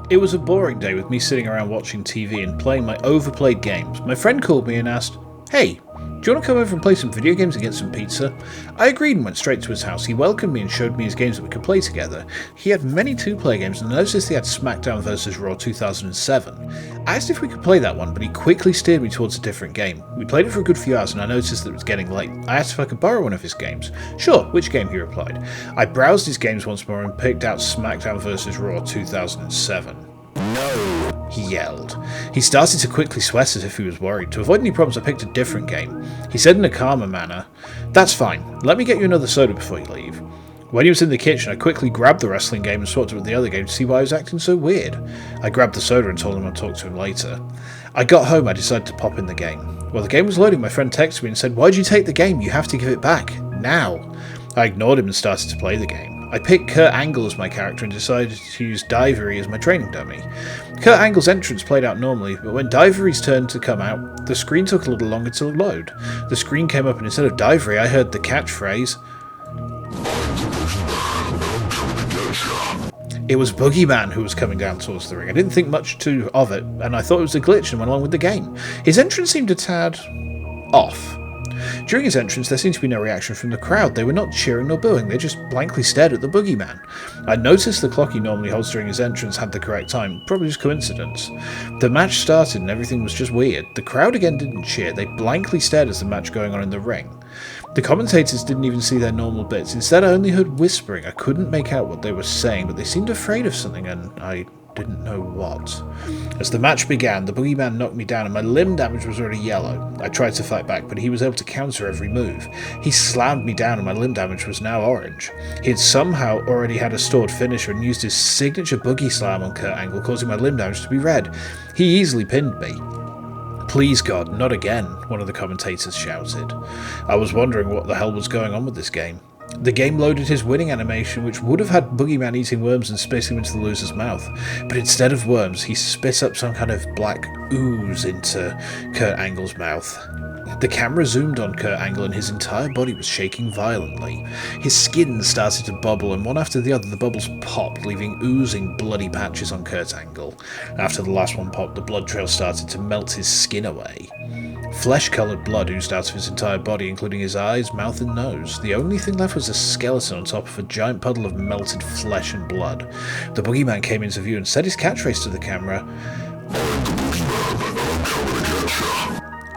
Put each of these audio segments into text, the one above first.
It was a boring day with me sitting around watching TV and playing my overplayed games. My friend called me and asked, "Hey, do you want to come over and play some video games and get some pizza?" I agreed and went straight to his house. He welcomed me and showed me his games that we could play together. He had many two-player games and I noticed he had Smackdown vs. Raw 2007. I asked if we could play that one, but he quickly steered me towards a different game. We played it for a good few hours and I noticed that it was getting late. I asked if I could borrow one of his games. "Sure, which game?" he replied. I browsed his games once more and picked out Smackdown vs. Raw 2007. "No!" he yelled. He started to quickly sweat as if he was worried. To avoid any problems, I picked a different game. He said in a calmer manner, "That's fine. Let me get you another soda before you leave." When he was in the kitchen, I quickly grabbed the wrestling game and swapped it with the other game to see why he was acting so weird. I grabbed the soda and told him I'd talk to him later. I got home, I decided to pop in the game. While the game was loading, my friend texted me and said, "Why'd you take the game? You have to give it back. Now." I ignored him and started to play the game. I picked Kurt Angle as my character and decided to use Divery as my training dummy. Kurt Angle's entrance played out normally, but when Divery's turn to come out, the screen took a little longer to load. The screen came up and instead of Divery, I heard the catchphrase. It was Boogeyman who was coming down towards the ring. I didn't think much of it, and I thought it was a glitch and went along with the game. His entrance seemed a tad off. During his entrance, there seemed to be no reaction from the crowd. They were not cheering nor booing, they just blankly stared at the Boogeyman. I noticed the clock he normally holds during his entrance had the correct time, probably just coincidence. The match started and everything was just weird. The crowd again didn't cheer, they blankly stared at the match going on in the ring. The commentators didn't even see their normal bits, instead I only heard whispering. I couldn't make out what they were saying, but they seemed afraid of something and I didn't know what. As the match began, the Boogeyman knocked me down and my limb damage was already yellow. I tried to fight back, but he was able to counter every move. He slammed me down and my limb damage was now orange. He had somehow already had a stored finisher and used his signature boogie slam on Kurt Angle, causing my limb damage to be red. He easily pinned me. "Please God, not again," one of the commentators shouted. I was wondering what the hell was going on with this game. The game loaded his winning animation, which would have had Boogeyman eating worms and spitting them into the loser's mouth, but instead of worms, he spit up some kind of black ooze into Kurt Angle's mouth. The camera zoomed on Kurt Angle and his entire body was shaking violently. His skin started to bubble and one after the other the bubbles popped, leaving oozing bloody patches on Kurt Angle. After the last one popped, the blood trail started to melt his skin away. Flesh-coloured blood oozed out of his entire body, including his eyes, mouth and nose. The only thing left was a skeleton on top of a giant puddle of melted flesh and blood. The Boogeyman came into view and said his catchphrase to the camera.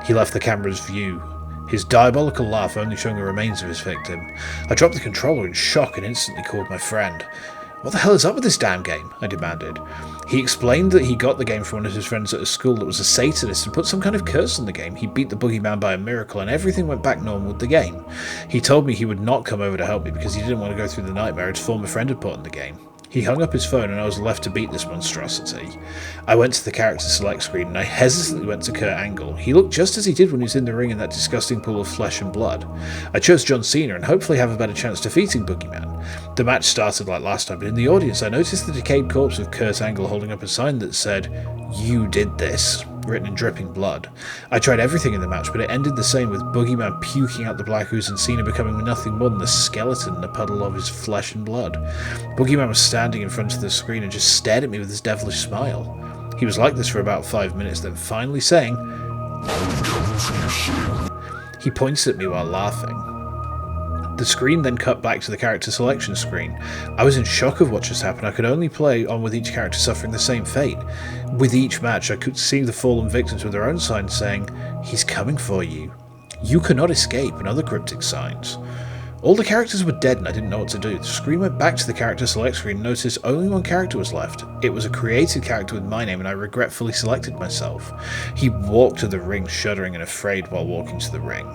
He left the camera's view, his diabolical laugh only showing the remains of his victim. I dropped the controller in shock and instantly called my friend. "What the hell is up with this damn game?" I demanded. He explained that he got the game from one of his friends at a school that was a Satanist and put some kind of curse on the game. He beat the Boogeyman by a miracle and everything went back normal with the game. He told me he would not come over to help me because he didn't want to go through the nightmare his former friend had put in the game. He hung up his phone and I was left to beat this monstrosity. I went to the character select screen and I hesitantly went to Kurt Angle. He looked just as he did when he was in the ring in that disgusting pool of flesh and blood. I chose John Cena and hopefully have a better chance defeating Boogeyman. The match started like last time, but in the audience I noticed the decayed corpse of Kurt Angle holding up a sign that said, "You did this," written in dripping blood. I tried everything in the match, but it ended the same with Boogeyman puking out the black ooze and Cena becoming nothing more than a skeleton in a puddle of his flesh and blood. Boogeyman was standing in front of the screen and just stared at me with his devilish smile. He was like this for about 5 minutes, then finally saying, he pointed at me while laughing. The screen then cut back to the character selection screen. I was in shock of what just happened. I could only play on with each character suffering the same fate. With each match, I could see the fallen victims with their own signs saying, "He's coming for you. You cannot escape," and other cryptic signs. All the characters were dead and I didn't know what to do. The screen went back to the character select screen and noticed only one character was left. It was a created character with my name and I regretfully selected myself. He walked to the ring shuddering and afraid while walking to the ring.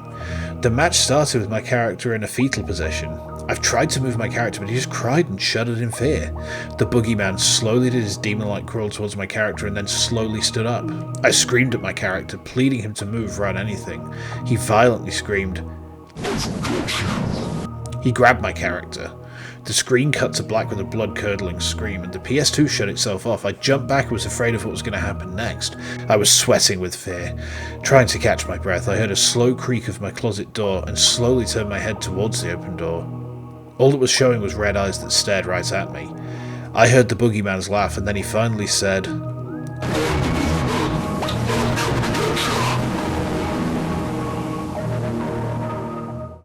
The match started with my character in a fetal position. I've tried to move my character but he just cried and shuddered in fear. The Boogeyman slowly did his demon-like crawl towards my character and then slowly stood up. I screamed at my character, pleading him to move, run, anything. He violently screamed. He grabbed my character. The screen cut to black with a blood-curdling scream, and the PS2 shut itself off. I jumped back and was afraid of what was going to happen next. I was sweating with fear. Trying to catch my breath, I heard a slow creak of my closet door and slowly turned my head towards the open door. All that was showing was red eyes that stared right at me. I heard the boogeyman's laugh, and then he finally said,